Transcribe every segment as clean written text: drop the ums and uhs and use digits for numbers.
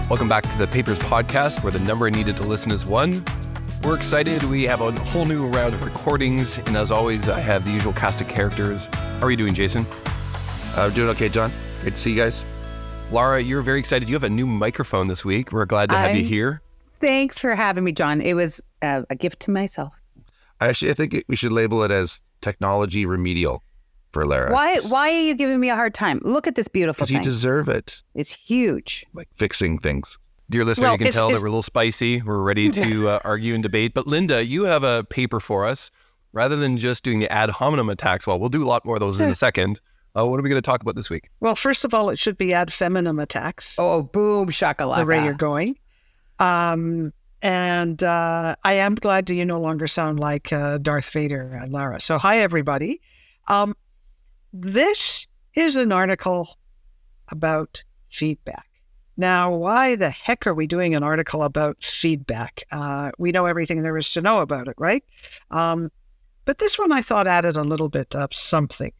Welcome back to the Papers Podcast, where the number needed to listen is 1. We're excited. We have a whole new round of recordings, and as always, I have the usual cast of characters. How are you doing, Jason? Doing okay, John. Great to see you guys. Lara, you're very excited. You have a new microphone this week. We're glad to have you here. Thanks for having me, John. It was a gift to myself. I think we should label it as technology remedial for Lara. Why are you giving me a hard time? Look at this beautiful thing. Because you deserve it. It's huge. Like fixing things. Dear listener, you can tell that we're a little spicy. We're ready to argue and debate. But Linda, you have a paper for us. Rather than just doing the ad hominem attacks, well, we'll do a lot more of those in a second. What are we going to talk about this week? Well, first of all, it should be ad feminine attacks. Oh, boom, shakalaka. The way you're going. And I am glad you no longer sound like Darth Vader, Lara. So hi, everybody. This is an article about feedback. Now, why the heck are we doing an article about feedback? We know everything there is to know about it, right? But this one I thought added a little bit of something.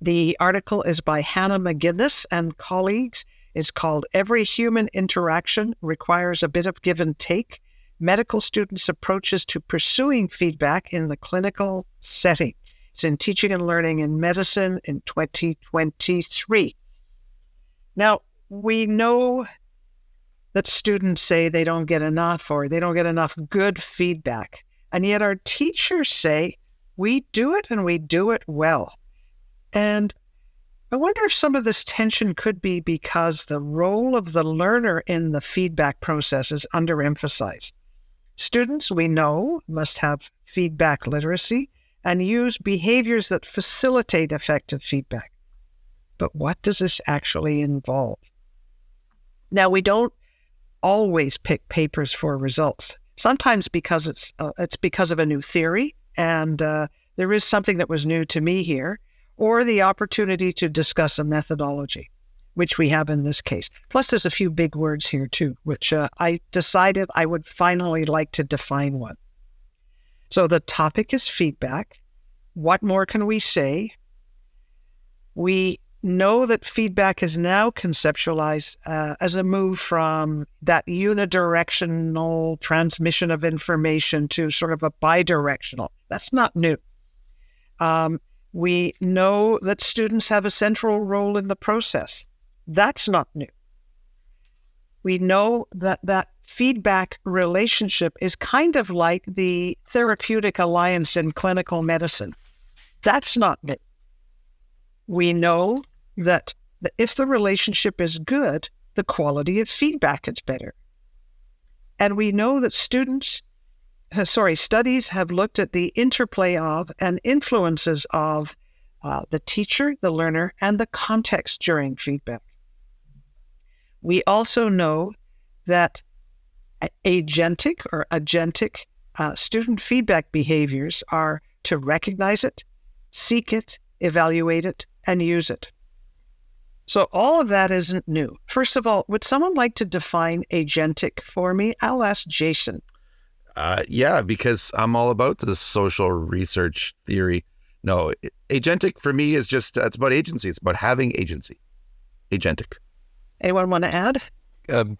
The article is by Hannah McGinnis and colleagues. It's called Every Human Interaction Requires a Bit of Give and Take, Medical Students' Approaches to Pursuing Feedback in the Clinical Setting. It's in Teaching and Learning in Medicine in 2023. Now, we know that students say they don't get enough or they don't get enough good feedback. And yet our teachers say we do it and we do it well. And I wonder if some of this tension could be because the role of the learner in the feedback process is underemphasized. Students, we know, must have feedback literacy and use behaviors that facilitate effective feedback. But what does this actually involve? Now, we don't always pick papers for results. Sometimes because it's because of a new theory, and there is something that was new to me here, or the opportunity to discuss a methodology, which we have in this case. Plus, there's a few big words here too, which I decided I would finally like to define one. So the topic is feedback. What more can we say? We know that feedback is now conceptualized as a move from that unidirectional transmission of information to sort of a bidirectional. That's not new. We know that students have a central role in the process. That's not new. We know that feedback relationship is kind of like the therapeutic alliance in clinical medicine. That's not new. We know that if the relationship is good, the quality of feedback is better. And we know that studies have looked at the interplay of and influences of the teacher, the learner, and the context during feedback. We also know that agentic student feedback behaviors are to recognize it, seek it, evaluate it, and use it. So all of that isn't new. First of all, would someone like to define agentic for me? I'll ask Jason. Yeah, because I'm all about the social research theory. No, agentic for me is just, it's about agency. It's about having agency. Agentic. Anyone want to add?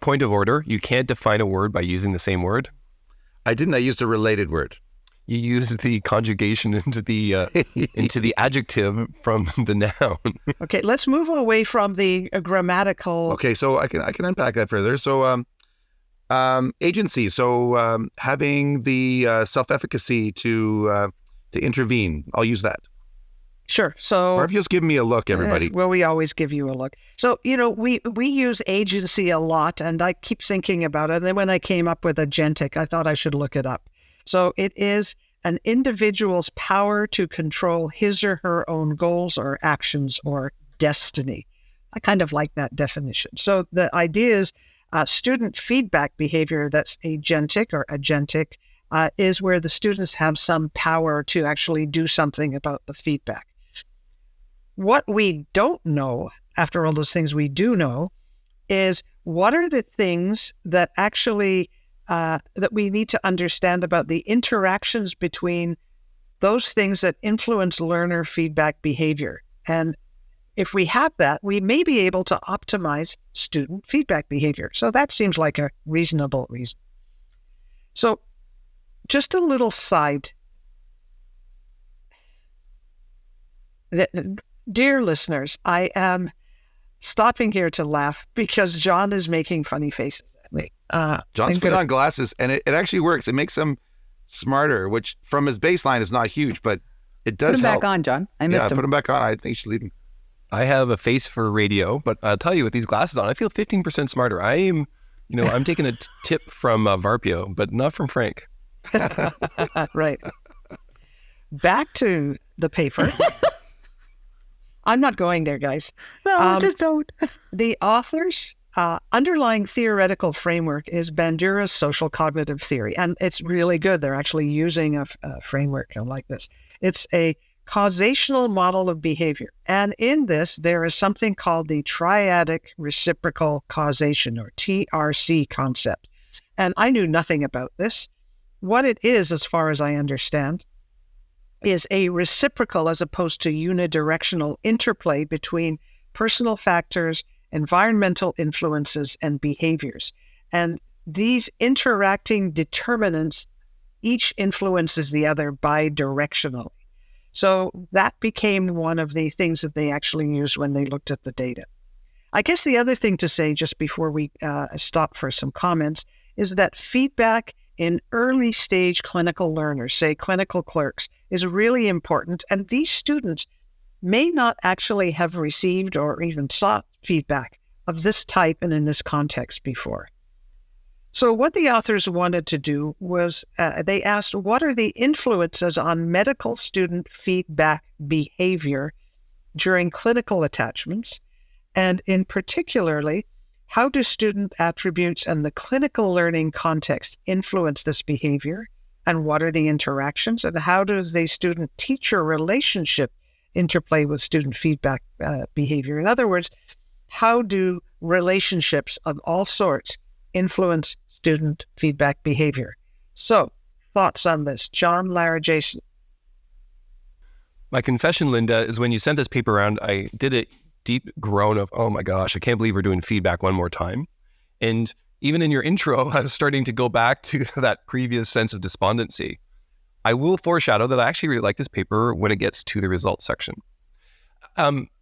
Point of order. You can't define a word by using the same word. I didn't. I used a related word. You use the conjugation into the adjective from the noun. Okay, let's move away from the grammatical. Okay, so I can unpack that further. So agency. So having the self-efficacy to intervene. I'll use that. Sure. So Varpio's giving me a look, everybody. Well, we always give you a look. So, we use agency a lot, and I keep thinking about it. And then when I came up with agentic, I thought I should look it up. So it is an individual's power to control his or her own goals or actions or destiny. I kind of like that definition. So the idea is student feedback behavior that's agentic is where the students have some power to actually do something about the feedback. What we don't know, after all those things we do know, is what are the things that actually that we need to understand about the interactions between those things that influence learner feedback behavior. And if we have that, we may be able to optimize student feedback behavior. So that seems like a reasonable reason. So just a little side. Dear listeners, I am stopping here to laugh because John is making funny faces at me. John's put on glasses, and it actually works. It makes him smarter, which from his baseline is not huge, but it does help. Put him back on, John. I missed him. Put him back on. I think you should leave him. I have a face for radio, but I'll tell you, with these glasses on, I feel 15% smarter. I'm taking a tip from Varpio, but not from Frank. Right. Back to the paper. I'm not going there, guys. No, just don't. The author's underlying theoretical framework is Bandura's social cognitive theory, and it's really good. They're actually using a framework like this. It's a causational model of behavior. And in this, there is something called the triadic reciprocal causation, or TRC concept. And I knew nothing about this. What it is, as far as I understand, is a reciprocal as opposed to unidirectional interplay between personal factors, environmental influences, and behaviors. And these interacting determinants each influences the other bidirectionally. So that became one of the things that they actually used when they looked at the data. I guess the other thing to say, just before we stop for some comments, is that feedback in early stage clinical learners, say clinical clerks, is really important. And these students may not actually have received or even sought feedback of this type and in this context before. So what the authors wanted to do was they asked, what are the influences on medical student feedback behavior during clinical attachments? And in particularly, how do student attributes and the clinical learning context influence this behavior? And what are the interactions? And how does the student-teacher relationship interplay with student feedback behavior? In other words, how do relationships of all sorts influence student feedback behavior? So, thoughts on this? John, Lara, Jason. My confession, Linda, is when you sent this paper around, I did a deep groan of, oh my gosh, I can't believe we're doing feedback one more time. And even in your intro, I was starting to go back to that previous sense of despondency. I will foreshadow that I actually really like this paper when it gets to the results section.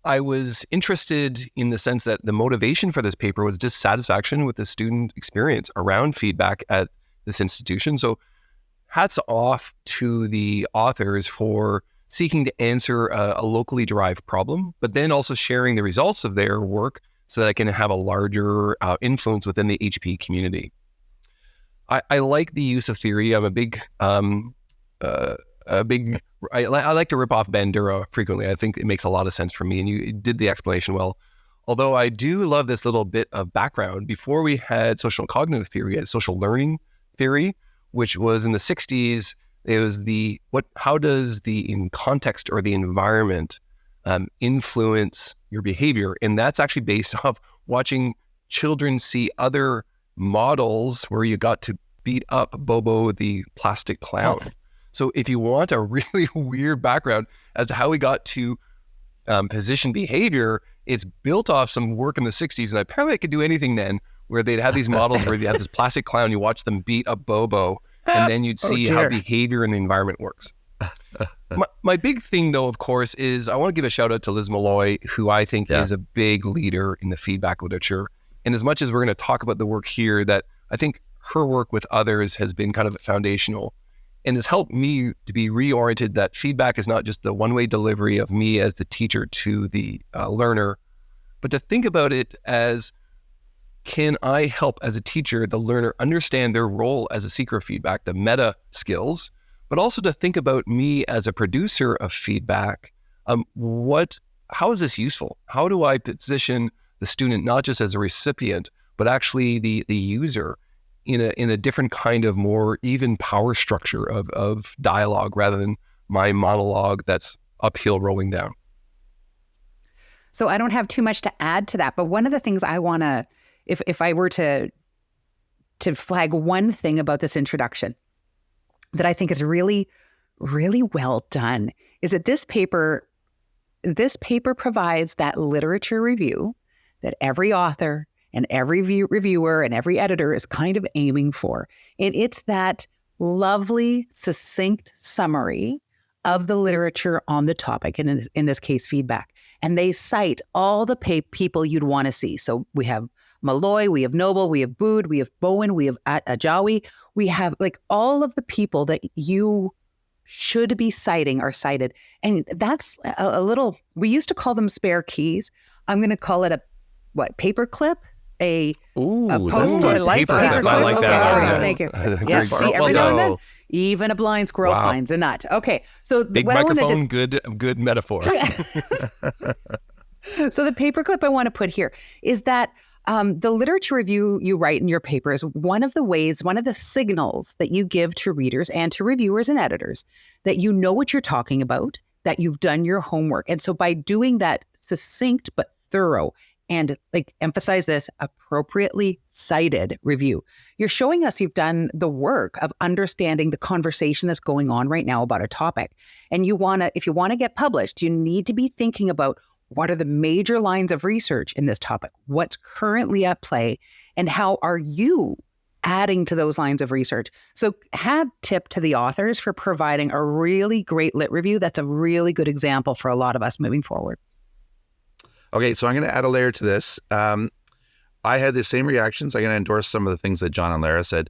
I was interested in the sense that the motivation for this paper was dissatisfaction with the student experience around feedback at this institution. So hats off to the authors for seeking to answer a locally derived problem, but then also sharing the results of their work so that it can have a larger influence within the HP community. I like the use of theory. I'm I like to rip off Bandura frequently. I think it makes a lot of sense for me, and you did the explanation well. Although I do love this little bit of background. Before we had social cognitive theory, we had social learning theory, which was in the 60s. It was how does the context or the environment influence your behavior? And that's actually based off watching children see other models where you got to beat up Bobo the plastic clown. So if you want a really weird background as to how we got to position behavior, it's built off some work in the 60s. And apparently I could do anything then, where they'd have these models where you have this plastic clown, you watch them beat up Bobo, and then you'd see how behavior in the environment works. My big thing, though, of course, is I want to give a shout out to Liz Malloy, who I think is a big leader in the feedback literature. And as much as we're going to talk about the work here, that I think her work with others has been kind of foundational and has helped me to be reoriented that feedback is not just the one-way delivery of me as the teacher to the learner, but to think about it as, can I help as a teacher the learner understand their role as a seeker of feedback, the meta skills, but also to think about me as a producer of feedback. How is this useful? How do I position the student not just as a recipient, but actually the user in a different kind of more even power structure of dialogue rather than my monologue that's uphill rolling down? So I don't have too much to add to that, but one of the things I want to, if I were to flag one thing about this introduction that I think is really, really well done, is that this paper this paper provides that literature review that every author and every reviewer and every editor is kind of aiming for. And it's that lovely, succinct summary of the literature on the topic, and in this case, feedback. And they cite all the people you'd want to see. So we have Malloy, we have Noble, we have Bood, we have Bowen, we have Ajawi. We have like all of the people that you should be citing are cited. And that's a little, we used to call them spare keys. I'm going to call it paper clip? A post-it. I like that. I like that. Thank you. Yeah, see, every now and then, even a blind squirrel finds a nut. Okay, so big microphone, good metaphor. So the paperclip I want to put here is that the literature review you write in your paper is one of the signals that you give to readers and to reviewers and editors that you know what you're talking about, that you've done your homework. And so by doing that succinct but thorough and emphasize this, appropriately cited review, you're showing us you've done the work of understanding the conversation that's going on right now about a topic. And if you want to get published, you need to be thinking about what are the major lines of research in this topic, what's currently at play, and how are you adding to those lines of research. So hat tip to the authors for providing a really great lit review. That's a really good example for a lot of us moving forward. Okay, so I'm going to add a layer to this. I had the same reactions. I'm going to endorse some of the things that John and Lara said.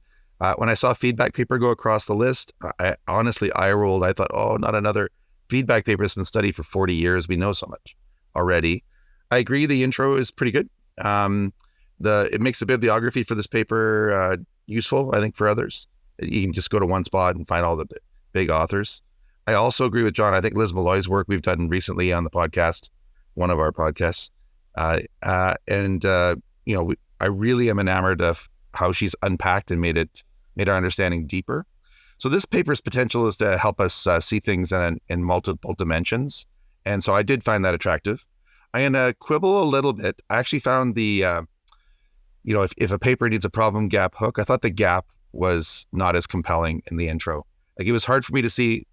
When I saw feedback paper go across the list, I honestly eye rolled. I thought, oh, not another feedback paper that's been studied for 40 years. We know so much already. I agree the intro is pretty good. It makes the bibliography for this paper useful, I think, for others. You can just go to one spot and find all the big authors. I also agree with John. I think Liz Malloy's work we've done recently on the podcast, one of our podcasts. I really am enamored of how she's unpacked and made our understanding deeper. So this paper's potential is to help us see things in multiple dimensions. And so I did find that attractive. I'm going to quibble a little bit. I actually found if a paper needs a problem gap hook, I thought the gap was not as compelling in the intro. Like, it was hard for me to see,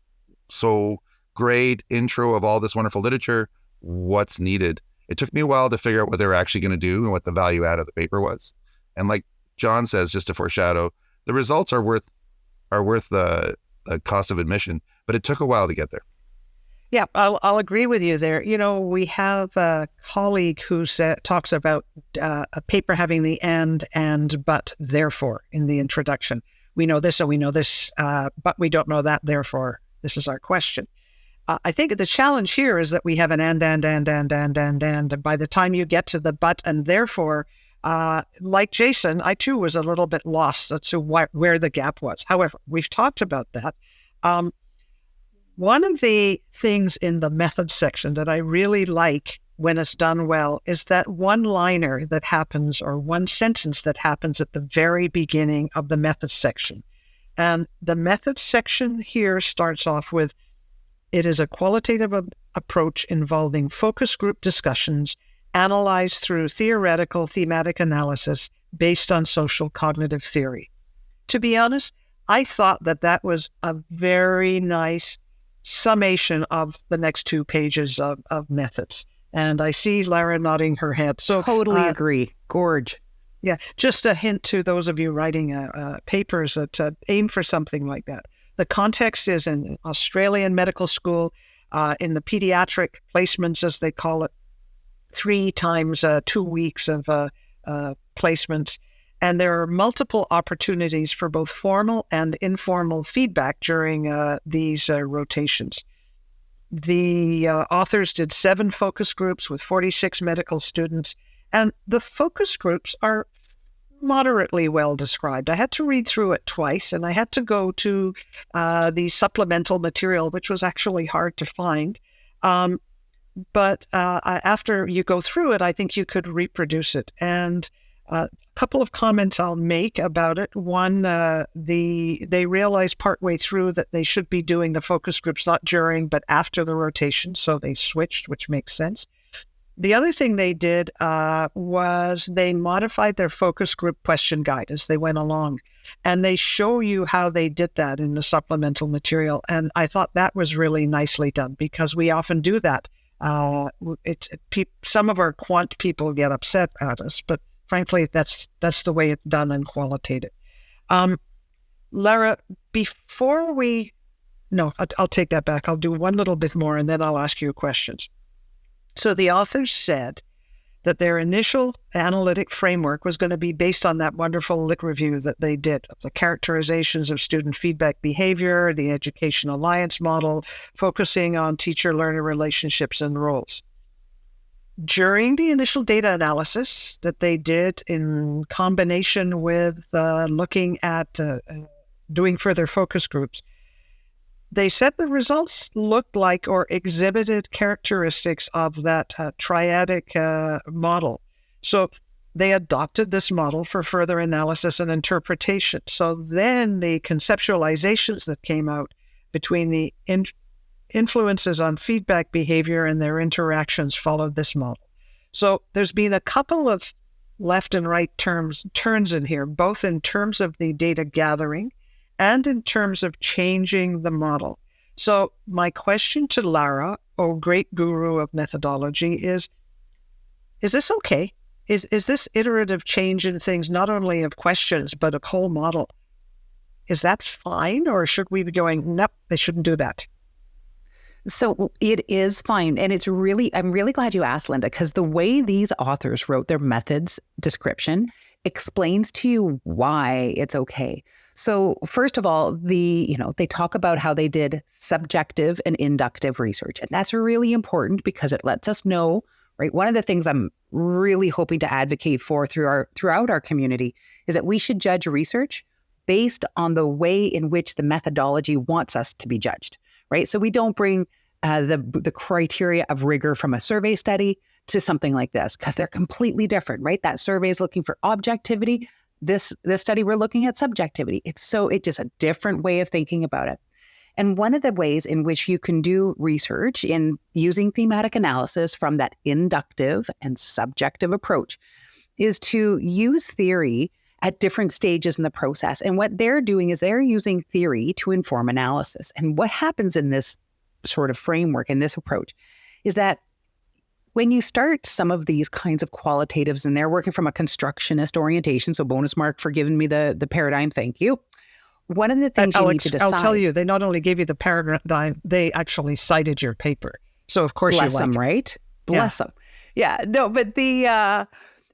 so great intro of all this wonderful literature, what's needed. It took me a while to figure out what they were actually going to do and what the value add of the paper was. And like John says, just to foreshadow, the results are worth the cost of admission, but it took a while to get there. Yeah, I'll agree with you there. We have a colleague who talks about a paper having the and, but, therefore in the introduction. We know this, so we know this, but we don't know that, therefore this is our question. I think the challenge here is that we have an and. By the time you get to the but and therefore, like Jason, I too was a little bit lost as to where the gap was. However, we've talked about that. One of the things in the methods section that I really like when it's done well is that one-liner that happens, or one sentence that happens at the very beginning of the methods section. And the methods section here starts off with, it is a qualitative approach involving focus group discussions analyzed through theoretical thematic analysis based on social cognitive theory. To be honest, I thought that was a very nice summation of the next 2 pages of methods. And I see Lara nodding her head. So totally agree. Gorge. Yeah, just a hint to those of you writing papers that aim for something like that. The context is in Australian medical school, in the pediatric placements, as they call it, 3 times 2 weeks of placements. And there are multiple opportunities for both formal and informal feedback during these rotations. The authors did 7 focus groups with 46 medical students, and the focus groups are moderately well described. I had to read through it twice, and I had to go to the supplemental material, which was actually hard to find. But after you go through it, I think you could reproduce it. And a couple of comments I'll make about it. One, they realized partway through that they should be doing the focus groups not during, but after the rotation, so they switched, which makes sense. The other thing they did was they modified their focus group question guide as they went along, and they show you how they did that in the supplemental material. And I thought that was really nicely done, because we often do that Some of our quant people get upset at us, but frankly, that's the way it's done in qualitative. Lara, I'll take that back. I'll do one little bit more and then I'll ask you questions. So the authors said that their initial analytic framework was going to be based on that wonderful lit review that they did, of the characterizations of student feedback behavior, the education alliance model, focusing on teacher-learner relationships and roles. During the initial data analysis that they did in combination with looking at doing further focus groups, they said the results looked like or exhibited characteristics of that triadic model. So they adopted this model for further analysis and interpretation. So then the conceptualizations that came out between the influences on feedback behavior and their interactions followed this model. So there's been a couple of left and right turns in here, both in terms of the data gathering and in terms of changing the model. So my question to Lara, great guru of methodology, is this okay? Is this iterative change in things, not only of questions, but a whole model, is that fine? Or should we be going, nope, they shouldn't do that? So it is fine. And I'm really glad you asked, Linda, because the way these authors wrote their methods description explains to you why it's okay. So first of all, they talk about how they did subjective and inductive research. And that's really important because it lets us know, right? One of the things I'm really hoping to advocate for throughout our community is that we should judge research based on the way in which the methodology wants us to be judged, right? So we don't bring the criteria of rigor from a survey study to something like this because they're completely different, right? That survey is looking for objectivity. This study, we're looking at subjectivity. It's just a different way of thinking about it. And one of the ways in which you can do research in using thematic analysis from that inductive and subjective approach is to use theory at different stages in the process. And what they're doing is they're using theory to inform analysis. And what happens in this sort of framework, in this approach, is that when you start some of these kinds of qualitatives, and they're working from a constructionist orientation, so bonus mark for giving me the paradigm, thank you. One of the things you need to decide... I'll tell you, they not only gave you the paradigm, they actually cited your paper. So of course Bless them, right? Bless them. Yeah, no, but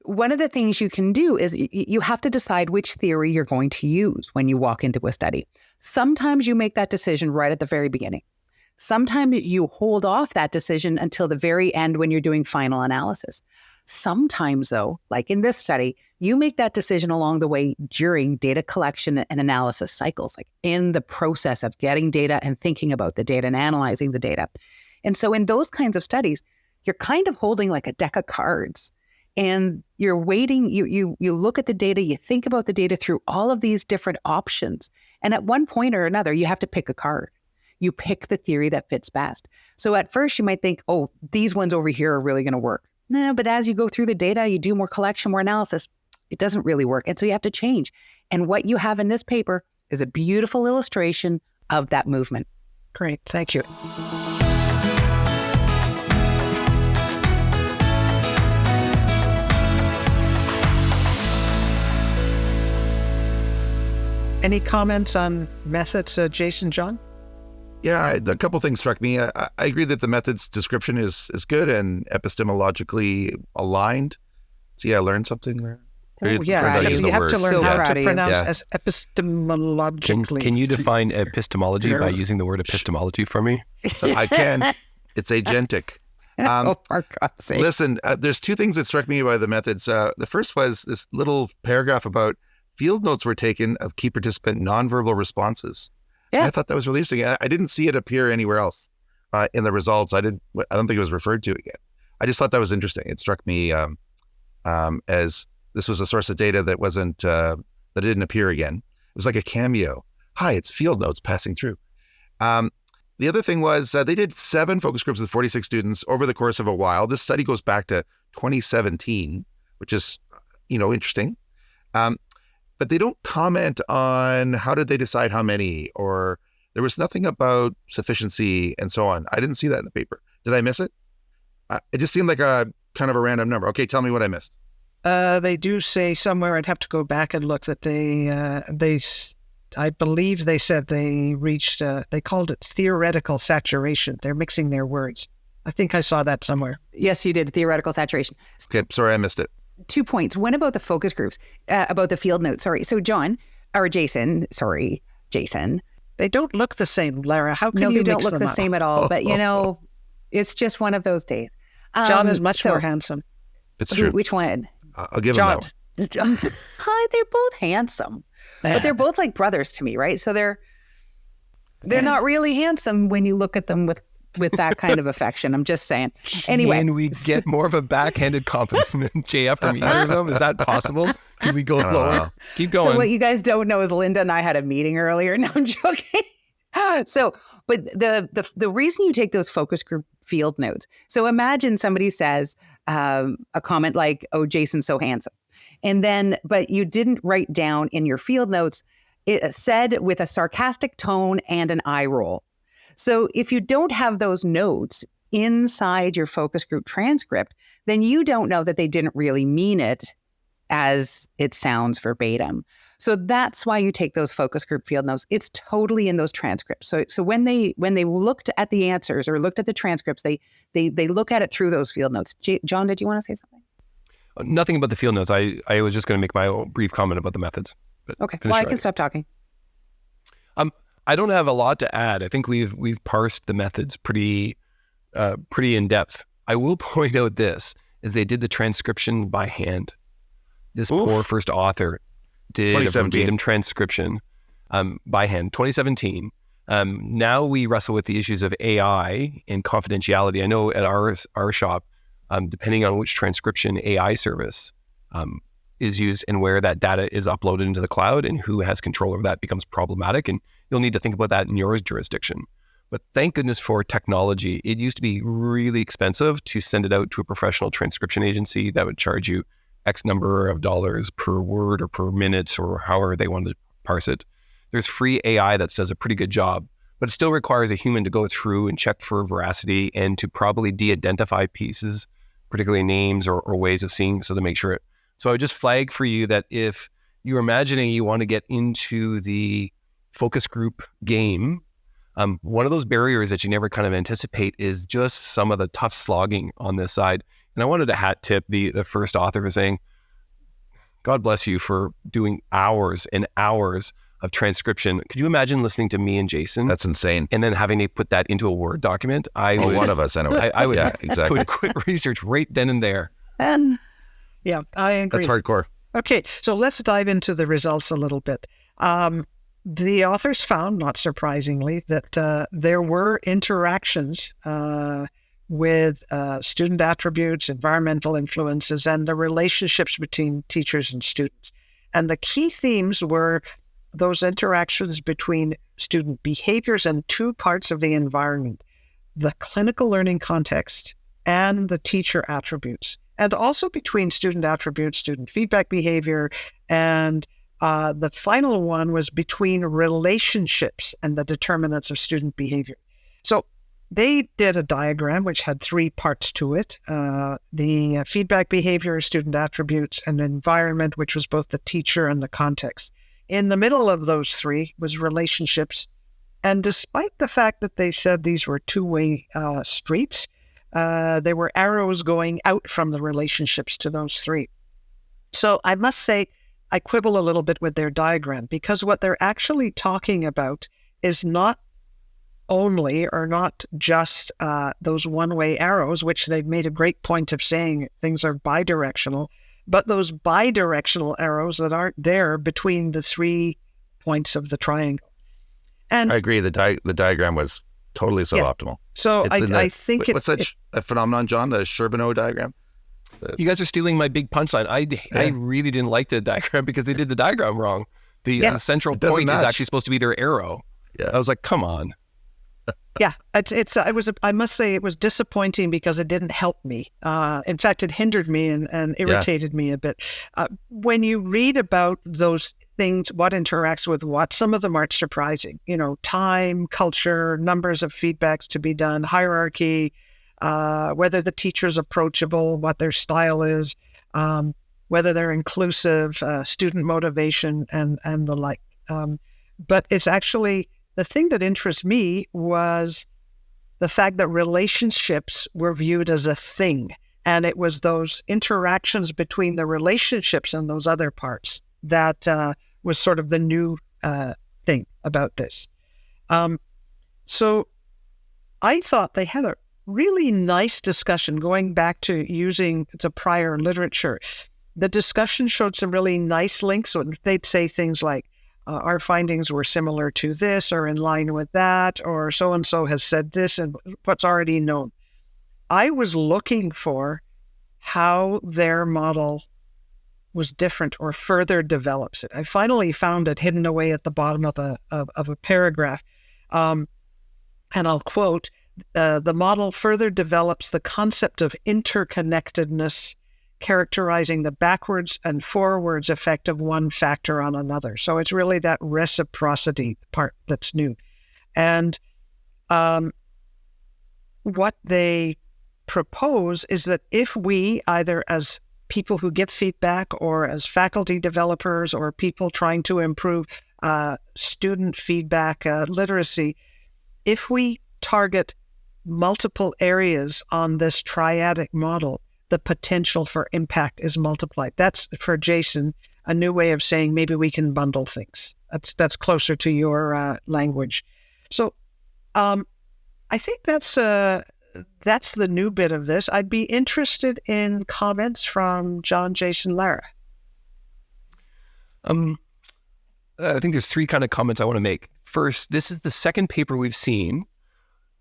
one of the things you can do is you have to decide which theory you're going to use when you walk into a study. Sometimes you make that decision right at the very beginning. Sometimes you hold off that decision until the very end when you're doing final analysis. Sometimes, though, like in this study, you make that decision along the way during data collection and analysis cycles, like in the process of getting data and thinking about the data and analyzing the data. And so in those kinds of studies, you're kind of holding like a deck of cards. And you're waiting, you look at the data, you think about the data through all of these different options. And at one point or another, you have to pick a card. You pick the theory that fits best. So at first you might think, oh, these ones over here are really going to work. No, but as you go through the data, you do more collection, more analysis, it doesn't really work. And so you have to change. And what you have in this paper is a beautiful illustration of that movement. Great. Thank you. Any comments on methods, Jason, John? Yeah, a couple things struck me. I agree that the method's description is good and epistemologically aligned. See, I learned something there. Oh, yeah. You have to learn how to pronounce as epistemologically. Can you define epistemology by using the word epistemology for me? So I can. It's agentic. For God's sake. Listen, there's two things that struck me by the methods. The first was this little paragraph about field notes were taken of key participant nonverbal responses. Yeah. And I thought that was really interesting. I didn't see it appear anywhere else in the results. I don't think it was referred to again. I just thought that was interesting. It struck me as this was a source of data that wasn't that didn't appear again. It was like a cameo. Hi, it's field notes passing through. The other thing was they did 7 focus groups with 46 students over the course of a while. This study goes back to 2017, which is interesting. But they don't comment on how did they decide how many, or there was nothing about sufficiency and so on. I didn't see that in the paper. Did I miss it? It just seemed like a kind of a random number. Okay, tell me what I missed. They do say somewhere, I'd have to go back and look, that I believe they said they reached, they called it theoretical saturation. They're mixing their words. I think I saw that somewhere. Yes, you did. Theoretical saturation. Okay, sorry, I missed it. 2 points. One about the focus groups, about the field notes. Sorry. So Jason. They don't look the same, Lara. How can No, you they don't mix look them the up? same at all. But, it's just one of those days. John is much more handsome. It's true. Which one? I'll give him that one. Hi, they're both handsome. But they're both like brothers to me, right? So they're not really handsome when you look at them with that kind of affection. I'm just saying. Anyway. Can we get more of a backhanded compliment, JF, from either of them? Is that possible? Can we go lower? Keep going. So what you guys don't know is Linda and I had a meeting earlier. No, I'm joking. But the reason you take those focus group field notes. So imagine somebody says a comment like, "Oh, Jason's so handsome," but you didn't write down in your field notes. It said with a sarcastic tone and an eye roll. So if you don't have those notes inside your focus group transcript, then you don't know that they didn't really mean it as it sounds verbatim. So that's why you take those focus group field notes. It's totally in those transcripts. So when they looked at the answers or looked at the transcripts, they look at it through those field notes. John, did you want to say something? Nothing about the field notes. I was just going to make my own brief comment about the methods. Okay. Well, I can stop talking. I don't have a lot to add. I think we've parsed the methods pretty in depth. I will point out this, is they did the transcription by hand. This poor first author did a verbatim transcription by hand, 2017. Now we wrestle with the issues of AI and confidentiality. I know at our shop, depending on which transcription AI service is used and where that data is uploaded into the cloud and who has control over that becomes problematic. And you'll need to think about that in your jurisdiction. But thank goodness for technology. It used to be really expensive to send it out to a professional transcription agency that would charge you X number of dollars per word or per minute or however they wanted to parse it. There's free AI that does a pretty good job, but it still requires a human to go through and check for veracity and to probably de-identify pieces, particularly names or ways of seeing, so to make sure it. So I would just flag for you that if you're imagining you want to get into the focus group game, one of those barriers that you never kind of anticipate is just some of the tough slogging on this side. And I wanted to hat tip the first author for saying, God bless you for doing hours and hours of transcription. Could you imagine listening to me and Jason? That's insane. And then having to put that into a Word document? One of us anyway. I would, yeah, exactly. would quit research right then and there. Yeah, I agree. That's hardcore. Okay, so let's dive into the results a little bit. The authors found, not surprisingly, that there were interactions with student attributes, environmental influences, and the relationships between teachers and students. And the key themes were those interactions between student behaviors and two parts of the environment, the clinical learning context and the teacher attributes, and also between student attributes, student feedback behavior, and the final one was between relationships and the determinants of student behavior. So they did a diagram which had three parts to it, the feedback behavior, student attributes, and environment, which was both the teacher and the context. In the middle of those three was relationships. And despite the fact that they said these were two-way streets, there were arrows going out from the relationships to those three. So I must say, I quibble a little bit with their diagram, because what they're actually talking about is not only or not just those one-way arrows, which they've made a great point of saying things are bidirectional, but those bidirectional arrows that aren't there between the 3 points of the triangle. And I agree. The diagram was totally suboptimal. So I think what's that phenomenon, John? The Sherbino diagram? You guys are stealing my big punchline. I really didn't like the diagram because they did the diagram wrong. The central point is actually supposed to be their arrow. Yeah. I was like, come on. Yeah, I must say it was disappointing because it didn't help me. In fact, it hindered me and irritated me a bit. When you read about those things, what interacts with what, some of them aren't surprising. You know, time, culture, numbers of feedbacks to be done, hierarchy, whether the teacher's approachable, what their style is, whether they're inclusive, student motivation, and the like. But it's actually, the thing that interests me was the fact that relationships were viewed as a thing. And it was those interactions between the relationships and those other parts that was sort of the new thing about this. So I thought they had a really nice discussion going back to using the prior literature. The discussion showed some really nice links. So they'd say things like, our findings were similar to this or in line with that, or so-and-so has said this and what's already known. I was looking for how their model was different or further develops it. I finally found it hidden away at the bottom of a paragraph. And I'll quote, the model further develops the concept of interconnectedness, characterizing the backwards and forwards effect of one factor on another. So it's really that reciprocity part that's new. And what they propose is that if we, either as people who give feedback or as faculty developers or people trying to improve student feedback literacy, if we target multiple areas on this triadic model, the potential for impact is multiplied. That's, for Jason, a new way of saying maybe we can bundle things. That's closer to your language. So I think that's the new bit of this. I'd be interested in comments from John, Jason, Lara. I think there's three kind of comments I want to make. First, this is the second paper we've seen.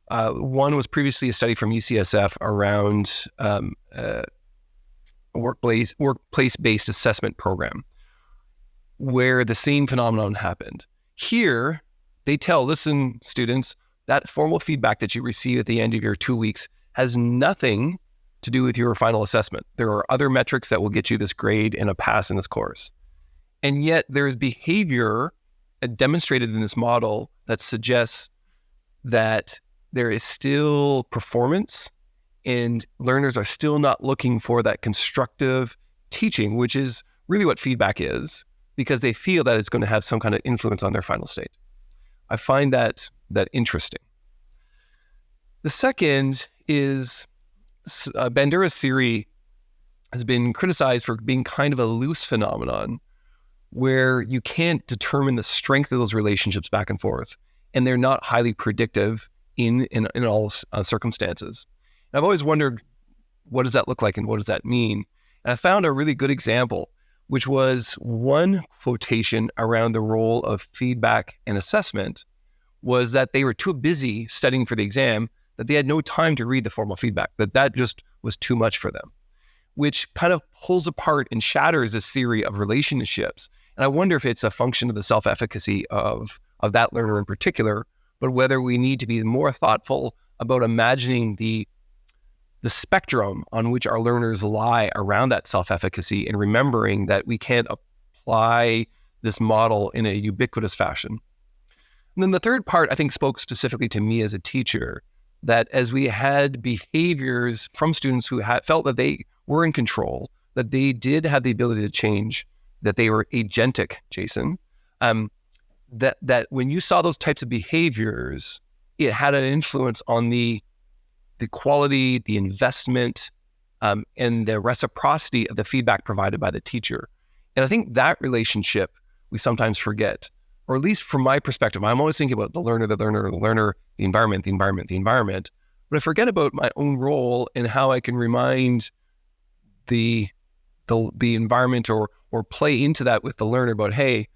One was previously a study from UCSF around a workplace-based assessment program where the same phenomenon happened. Here, they tell, listen, students, that formal feedback that you receive at the end of your 2 weeks has nothing to do with your final assessment. There are other metrics that will get you this grade and a pass in this course. And yet there is behavior demonstrated in this model that suggests that there is still performance and learners are still not looking for that constructive teaching, which is really what feedback is, because they feel that it's going to have some kind of influence on their final state. I find that interesting. The second is Bandura's theory has been criticized for being kind of a loose phenomenon where you can't determine the strength of those relationships back and forth, and they're not highly predictive in all circumstances. And I've always wondered, what does that look like and what does that mean? And I found a really good example, which was one quotation around the role of feedback and assessment was that they were too busy studying for the exam that they had no time to read the formal feedback, that just was too much for them, which kind of pulls apart and shatters this theory of relationships. And I wonder if it's a function of the self-efficacy of that learner in particular, but whether we need to be more thoughtful about imagining the spectrum on which our learners lie around that self-efficacy and remembering that we can't apply this model in a ubiquitous fashion. And then the third part, I think, spoke specifically to me as a teacher, that as we had behaviors from students who felt that they were in control, that they did have the ability to change, that they were agentic, Jason, that when you saw those types of behaviors, it had an influence on the quality, the investment, and the reciprocity of the feedback provided by the teacher. And I think that relationship we sometimes forget, or at least from my perspective, I'm always thinking about the learner, the environment, but I forget about my own role and how I can remind the environment or play into that with the learner about, hey,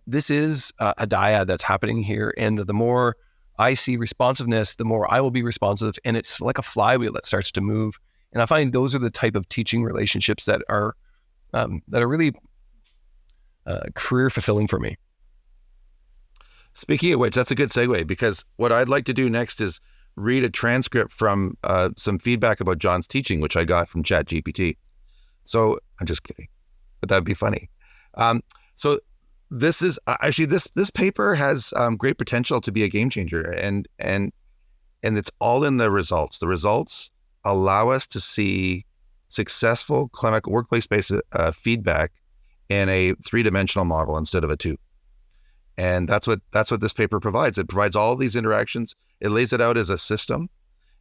this is a dyad that's happening here, and the more I see responsiveness, the more I will be responsive, and it's like a flywheel that starts to move. And I find those are the type of teaching relationships that are really career fulfilling for me. Speaking of which, that's a good segue, because what I'd like to do next is read a transcript from some feedback about John's teaching, which I got from ChatGPT. So I'm just kidding, but that'd be funny. So this is actually this paper has great potential to be a game changer, and it's all in the results. The results allow us to see successful clinical workplace-based feedback in a 3-dimensional model instead of a 2. And that's what this paper provides. It provides all these interactions. It lays it out as a system,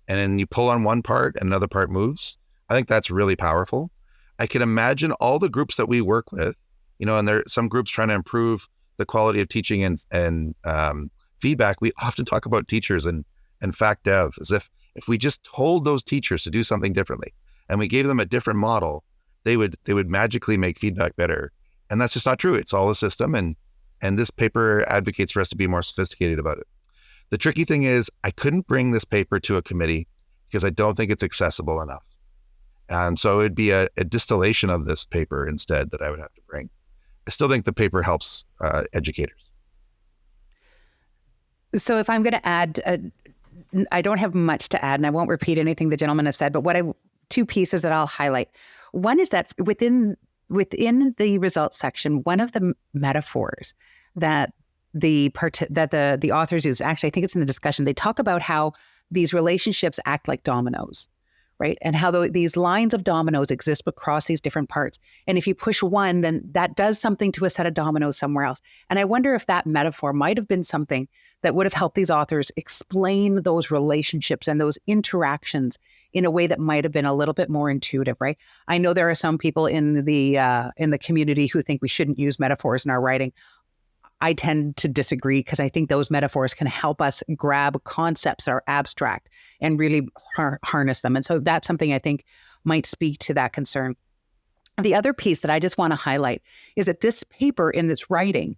and then you pull on one part and another part moves. I think that's really powerful. I can imagine all the groups that we work with, and there are some groups trying to improve the quality of teaching and feedback. We often talk about teachers and fact dev as if we just told those teachers to do something differently and we gave them a different model, they would magically make feedback better. And that's just not true. It's all a system, and this paper advocates for us to be more sophisticated about it. The tricky thing is I couldn't bring this paper to a committee because I don't think it's accessible enough. So it'd be a distillation of this paper instead that I would have to bring. I still think the paper helps educators. So if I'm going to add, I don't have much to add, and I won't repeat anything the gentlemen have said, but two pieces that I'll highlight. One is that within the results section, one of the metaphors that the authors use, actually I think it's in the discussion, they talk about how these relationships act like dominoes, right? And how these lines of dominoes exist across these different parts. And if you push one, then that does something to a set of dominoes somewhere else. And I wonder if that metaphor might have been something that would have helped these authors explain those relationships and those interactions in a way that might have been a little bit more intuitive, right? I know there are some people in the community who think we shouldn't use metaphors in our writing. I tend to disagree because I think those metaphors can help us grab concepts that are abstract and really harness them. And so that's something I think might speak to that concern. The other piece that I just want to highlight is that this paper in its writing,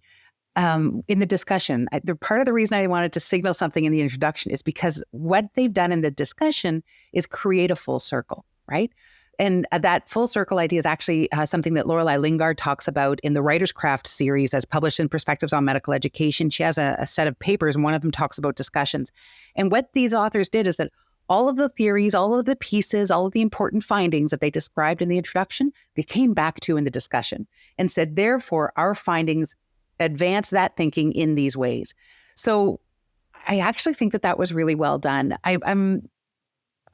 in the discussion, part of the reason I wanted to signal something in the introduction is because what they've done in the discussion is create a full circle, right? And that full circle idea is actually something that Lorelei Lingard talks about in the Writer's Craft series as published in Perspectives on Medical Education. She has a set of papers, and one of them talks about discussions. And what these authors did is that all of the theories, all of the pieces, all of the important findings that they described in the introduction, they came back to in the discussion and said, therefore, our findings advance that thinking in these ways. So I actually think that was really well done. I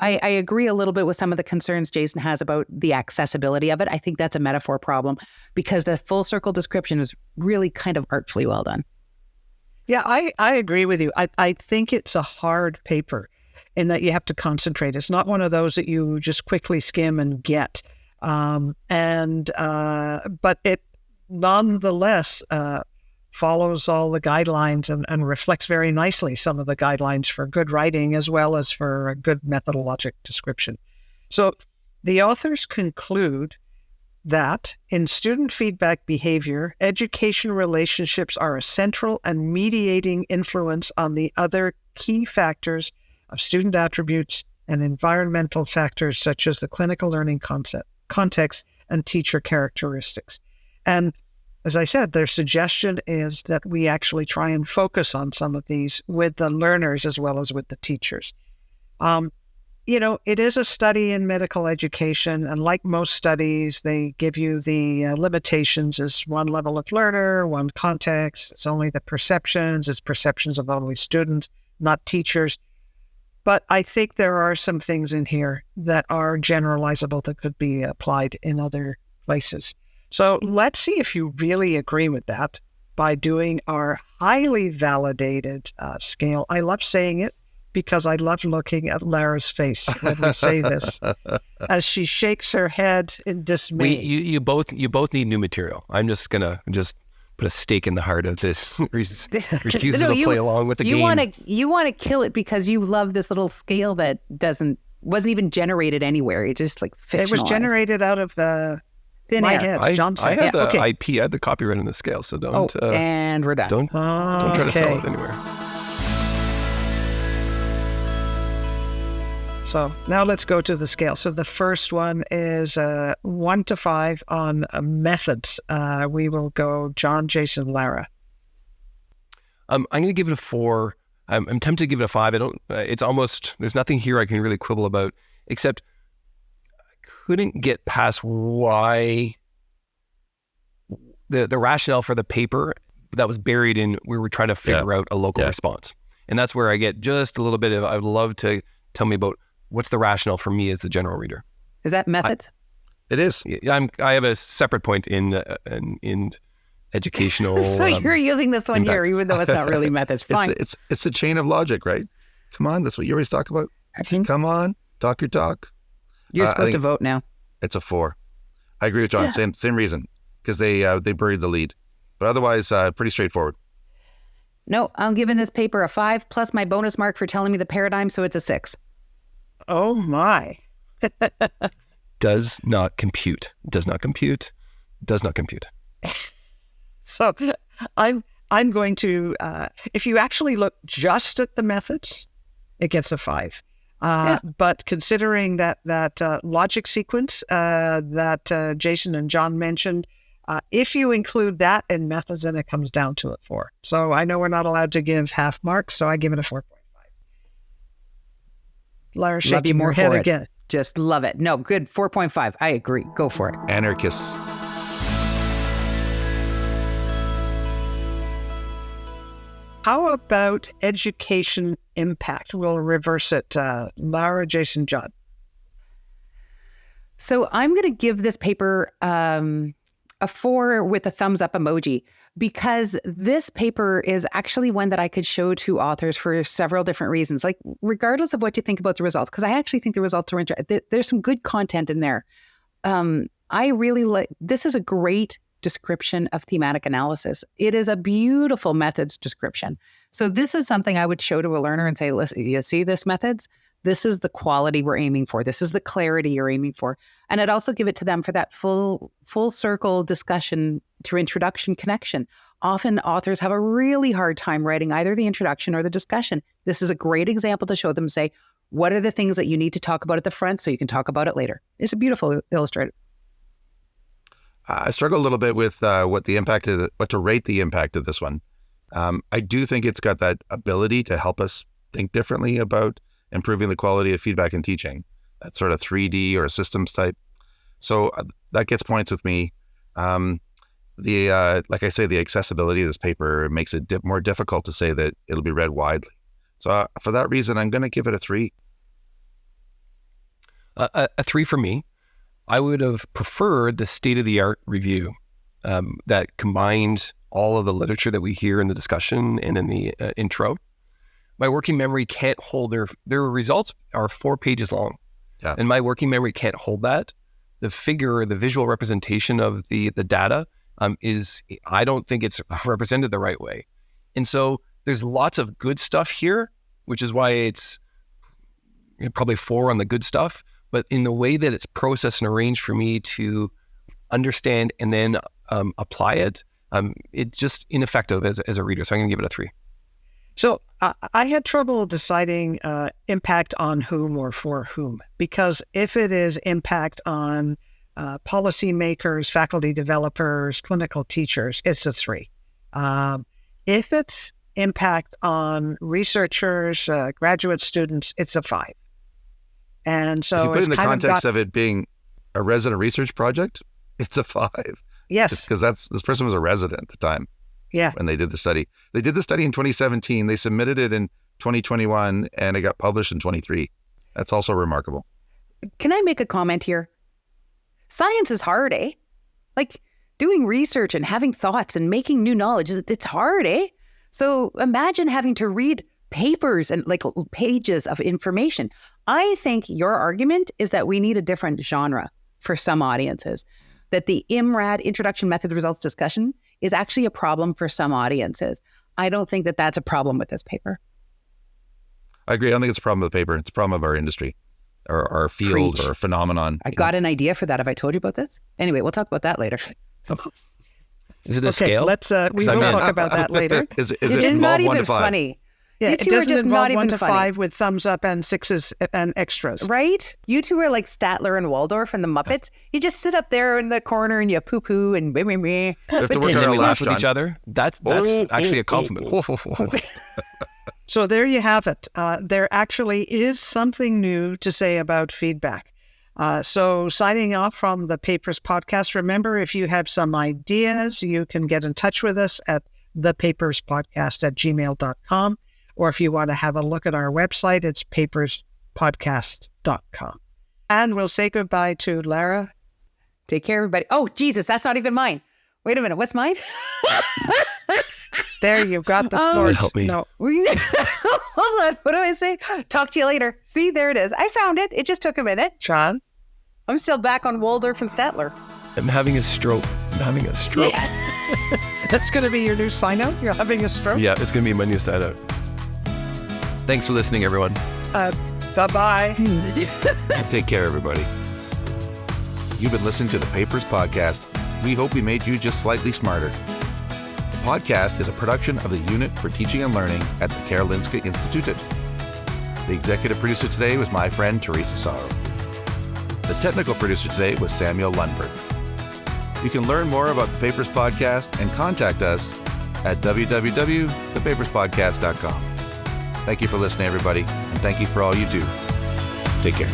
agree a little bit with some of the concerns Jason has about the accessibility of it. I think that's a metaphor problem because the full circle description is really kind of artfully well done. Yeah, I agree with you. I think it's a hard paper in that you have to concentrate. It's not one of those that you just quickly skim and get. But it nonetheless follows all the guidelines and reflects very nicely some of the guidelines for good writing as well as for a good methodologic description. So the authors conclude that in student feedback behavior, education relationships are a central and mediating influence on the other key factors of student attributes and environmental factors such as the clinical learning context and teacher characteristics. And as I said, their suggestion is that we actually try and focus on some of these with the learners as well as with the teachers. It is a study in medical education, and like most studies, they give you the limitations as one level of learner, one context. It's only the perceptions. It's perceptions of only students, not teachers. But I think there are some things in here that are generalizable that could be applied in other places. So let's see if you really agree with that by doing our highly validated scale. I love saying it because I love looking at Lara's face when we say this, as she shakes her head in dismay. You both need new material. I'm just gonna put a stake in the heart of this refusal to play along with the game. You want to kill it because you love this little scale that wasn't even generated anywhere. It just fictionalized. It was generated out of thin air. I had the IP, I had the copyright in the scale, so don't. And we're done. Don't try to sell it anywhere. So now let's go to the scale. So the first one is 1 to 5 on methods. We will go John, Jason, Lara. I'm going to give it a 4. I'm tempted to give it a 5. I don't. It's almost. There's nothing here I can really quibble about, except I couldn't get past why the rationale for the paper that was buried in. We were trying to figure out a local response, and that's where I get just a little bit of. I would love to tell me about what's the rationale for me as the general reader? Is that methods? It is. I have a separate point in educational. So you're using this one impact. here, even though it's not really methods. Fine. It's a chain of logic, right? Come on, that's what you always talk about. Come on, talk your talk. You're supposed to vote now. It's a 4. I agree with John. Same reason, because they buried the lead, but otherwise pretty straightforward. No, I'm giving this paper a 5 plus my bonus mark for telling me the paradigm, so it's a 6. Oh my. Does not compute. Does not compute. Does not compute. So I'm going to, if you actually look just at the methods, it gets a 5. But considering that logic sequence that Jason and John mentioned, if you include that in methods, then it comes down to a 4. So I know we're not allowed to give half marks, so I give it a 4.5. Lara shaking her head again. Just love it. No, good. 4.5. I agree. Go for it. Anarchists. How about education impact? We'll reverse it. Lara, Jason, John. So I'm going to give this paper a 4 with a thumbs up emoji, because this paper is actually one that I could show to authors for several different reasons. Like, regardless of what you think about the results, because I actually think the results are interesting. There's some good content in there. I really like, this is a great description of thematic analysis. It is a beautiful methods description. So this is something I would show to a learner and say, listen, you see this methods? This is the quality we're aiming for. This is the clarity you're aiming for. And I'd also give it to them for that full circle discussion to introduction connection. Often authors have a really hard time writing either the introduction or the discussion. This is a great example to show them, say, what are the things that you need to talk about at the front so you can talk about it later? It's a beautiful illustrator. I struggle a little bit with what to rate the impact of this one. I do think it's got that ability to help us think differently about improving the quality of feedback and teaching, that sort of 3D or systems type. So that gets points with me. Like I say, the accessibility of this paper makes it more difficult to say that it'll be read widely. So for that reason, I'm going to give it a 3. A 3 for me. I would have preferred the state-of-the-art review that combined all of the literature that we hear in the discussion and in the intro. My working memory can't hold their results are 4 pages long. Yeah. And my working memory can't hold that. The visual representation of the data I don't think it's represented the right way. And so there's lots of good stuff here, which is why it's probably 4 on the good stuff. But in the way that it's processed and arranged for me to understand and then apply it, it's just ineffective as a reader. So I'm going to give it a 3. So I had trouble deciding impact on whom or for whom, because if it is impact on policymakers, faculty developers, clinical teachers, it's a 3. If it's impact on researchers, graduate students, it's a 5. And so if you put it in the context of it being a resident research project, it's a 5. Yes. Because this person was a resident at the time. Yeah. When they did the study. They did the study in 2017. They submitted it in 2021 and it got published in 23. That's also remarkable. Can I make a comment here? Science is hard, eh? Like, doing research and having thoughts and making new knowledge, it's hard, eh? So imagine having to read papers and like pages of information. I think your argument is that we need a different genre for some audiences, that the IMRAD, Introduction Method Results Discussion, is actually a problem for some audiences. I don't think that that's a problem with this paper. I agree. I don't think it's a problem with the paper. It's a problem of our industry or our field or phenomenon. I got an idea for that. Have I told you about this? Anyway, we'll talk about that later. Is it a scale? We will talk about that later. Is it It's not involved 1 to even 5? funny. Yeah, You it two are doesn't just involve not even 1 to funny. 5 with thumbs up and 6s and extras. Right? You two are like Statler and Waldorf and the Muppets. You just sit up there in the corner and you poo-poo and meh, meh, meh. We have to And work then on we our laugh laugh, with John. each other. That's actually a compliment. So there you have it. There actually is something new to say about feedback. So signing off from the Papers podcast, remember, if you have some ideas, you can get in touch with us at thepaperspodcast@gmail.com. Or if you want to have a look at our website, it's papers.ca. paperspodcast.com. And we'll say goodbye to Lara. Take care, everybody. Oh, Jesus, that's not even mine. Wait a minute. What's mine? There, you've got the snort. Help me. No. Hold on. What do I say? Talk to you later. See, there it is. I found it. It just took a minute. John? I'm still back on Waldorf and Statler. I'm having a stroke. That's going to be your new sign out? You're having a stroke? Yeah, it's going to be my new side out. Thanks for listening, everyone. Bye-bye. Take care, everybody. You've been listening to the Papers Podcast. We hope we made you just slightly smarter. The podcast is a production of the Unit for Teaching and Learning at the Karolinska Institutet. The executive producer today was my friend Teresa Sörö. The technical producer today was Samuel Lundberg. You can learn more about the Papers Podcast and contact us at www.thepaperspodcast.com. Thank you for listening, everybody, and thank you for all you do. Take care.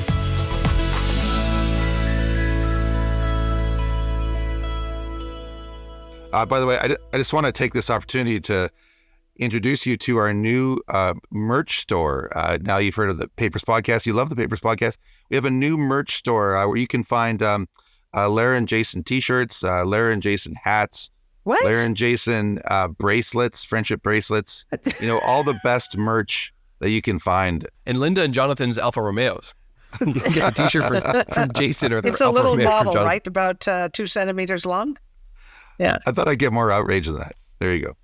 By the way, I just want to take this opportunity to introduce you to our new merch store. Now you've heard of the Papers Podcast. You love the Papers Podcast. We have a new merch store where you can find Lara and Jason t-shirts, Lara and Jason hats, What? Lara and Jason bracelets, friendship bracelets, all the best merch that you can find. And Linda and Jonathan's Alfa Romeos. You can get a t-shirt from Jason or the It's a Alfa little Romeo from model, Jonathan. right? About 2 centimeters long. Yeah. I thought I'd get more outrage than that. There you go.